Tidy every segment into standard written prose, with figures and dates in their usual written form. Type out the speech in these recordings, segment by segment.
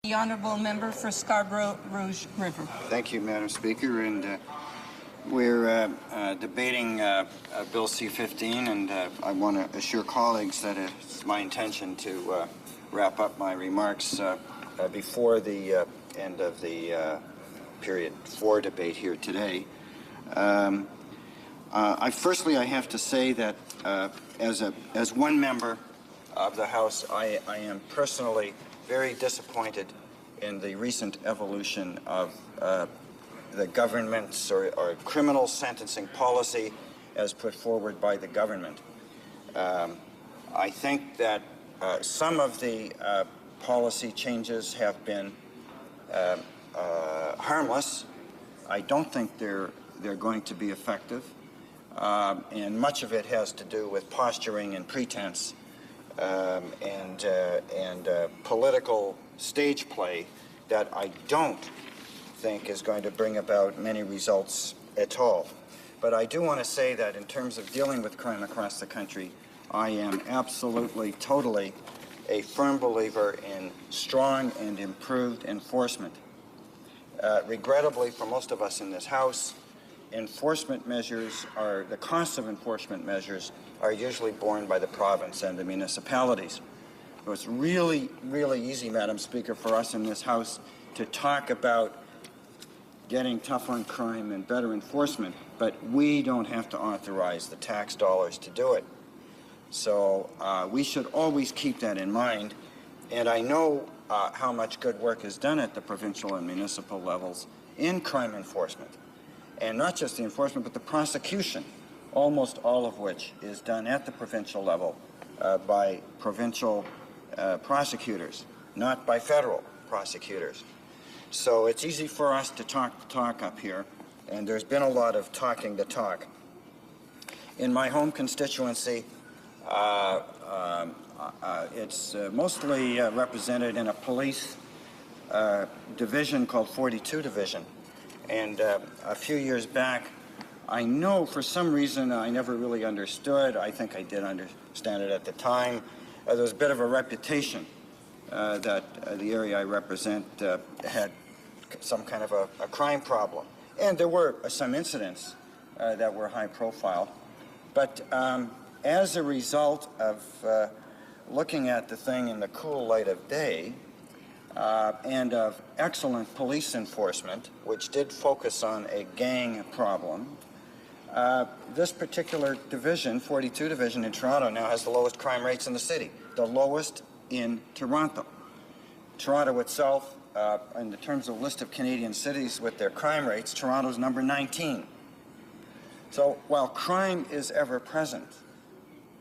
The honourable member for Scarborough Rouge River. Thank you, Madam Speaker. And we're debating Bill C-15, and I want to assure colleagues that it's my intention to wrap up my remarks before the end of the period 4 debate here today. Firstly, I have to say that as one member of the House, I am personally very disappointed in the recent evolution of the government's or criminal sentencing policy as put forward by the government. I think that some of the policy changes have been harmless. I don't think they're going to be effective, and much of it has to do with posturing and pretense and political stage play that I don't think is going to bring about many results at all. But I do want to say that in terms of dealing with crime across the country, I am absolutely, totally a firm believer in strong and improved enforcement. Regrettably, for most of us in this House, enforcement measures the costs of enforcement measures are usually borne by the province and the municipalities. So it's really, really easy, Madam Speaker, for us in this House to talk about getting tough on crime and better enforcement, but we don't have to authorize the tax dollars to do it. So we should always keep that in mind. And I know how much good work is done at the provincial and municipal levels in crime enforcement. And not just the enforcement, but the prosecution, almost all of which is done at the provincial level by provincial prosecutors, not by federal prosecutors. So it's easy for us to talk the talk up here, and there's been a lot of talking the talk. In my home constituency, it's mostly represented in a police division called 42 Division. And a few years back, I know for some reason I never really understood. I think I did understand it at the time. There was a bit of a reputation that the area I represent had some kind of a crime problem. And there were some incidents that were high profile. But as a result of looking at the thing in the cool light of day, and of excellent police enforcement, which did focus on a gang problem, this particular division, 42 Division in Toronto, now has the lowest crime rates in the city, the lowest in Toronto. Toronto itself, in the terms of list of Canadian cities with their crime rates, Toronto's number 19. So while crime is ever present,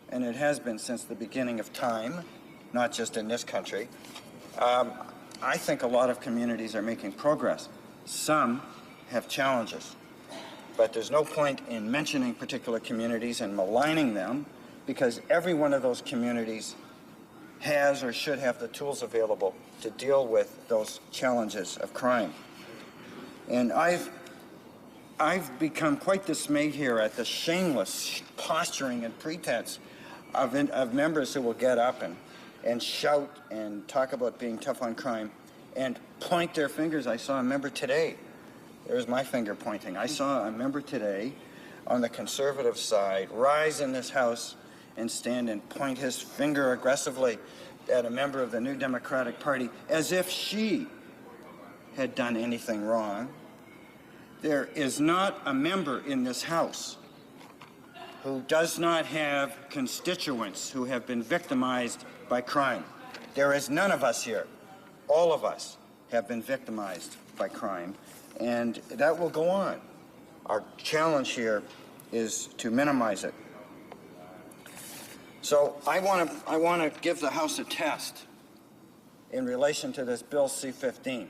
and it has been since the beginning of time, not just in this country, I think a lot of communities are making progress. Some have challenges. But there's no point in mentioning particular communities and maligning them, because every one of those communities has or should have the tools available to deal with those challenges of crime. And I've become quite dismayed here at the shameless posturing and pretense of members who will get up and shout and talk about being tough on crime and point their fingers. I saw a member today. There's my finger pointing. I saw a member today on the Conservative side rise in this House and stand and point his finger aggressively at a member of the New Democratic Party as if she had done anything wrong. There is not a member in this House who does not have constituents who have been victimized by crime. There is none of us here. All of us have been victimized by crime, and that will go on. Our challenge here is to minimize it. So I want to give the House a test in relation to this Bill C-15.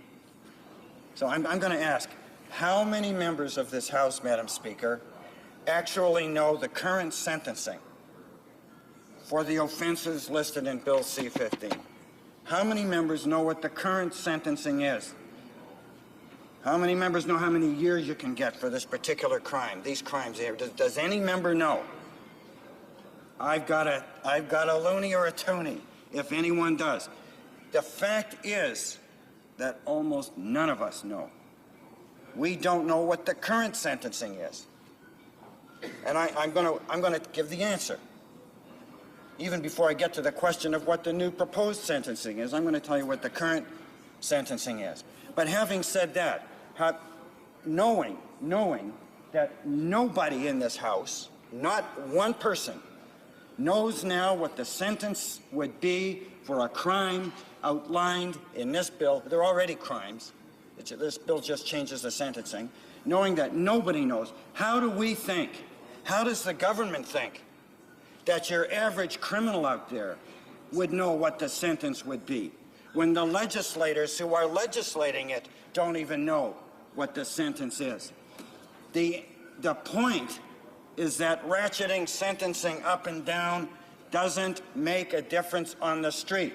So I'm going to ask, how many members of this House, Madam Speaker, actually know the current sentencing for the offenses listed in Bill C-15? How many members know what the current sentencing is? How many members know how many years you can get for this particular crime, these crimes here? Does any member know? I've got a loony or a tony, if anyone does. The fact is that almost none of us know. We don't know what the current sentencing is. And I'm going to give the answer. Even before I get to the question of what the new proposed sentencing is, I'm going to tell you what the current sentencing is. But having said that, knowing that nobody in this House, not one person, knows now what the sentence would be for a crime outlined in this bill. They're already crimes. This bill just changes the sentencing. Knowing that nobody knows, how do we think, how does the government think that your average criminal out there would know what the sentence would be when the legislators who are legislating it don't even know what the sentence is? The point is that ratcheting sentencing up and down doesn't make a difference on the street.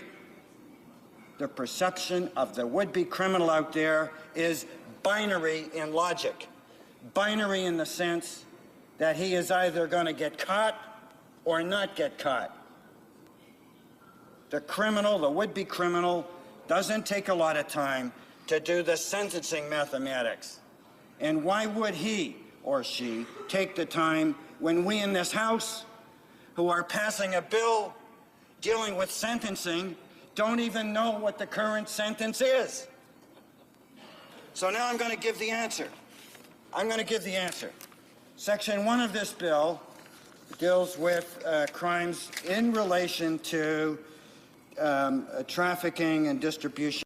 The perception of the would-be criminal out there is binary in logic. Binary in the sense that he is either going to get caught or not get caught. The criminal, the would-be criminal, doesn't take a lot of time to do the sentencing mathematics. And why would he or she take the time when we in this House, who are passing a bill dealing with sentencing, don't even know what the current sentence is? So now I'm going to give the answer. Section 1 of this bill deals with crimes in relation to trafficking and distribution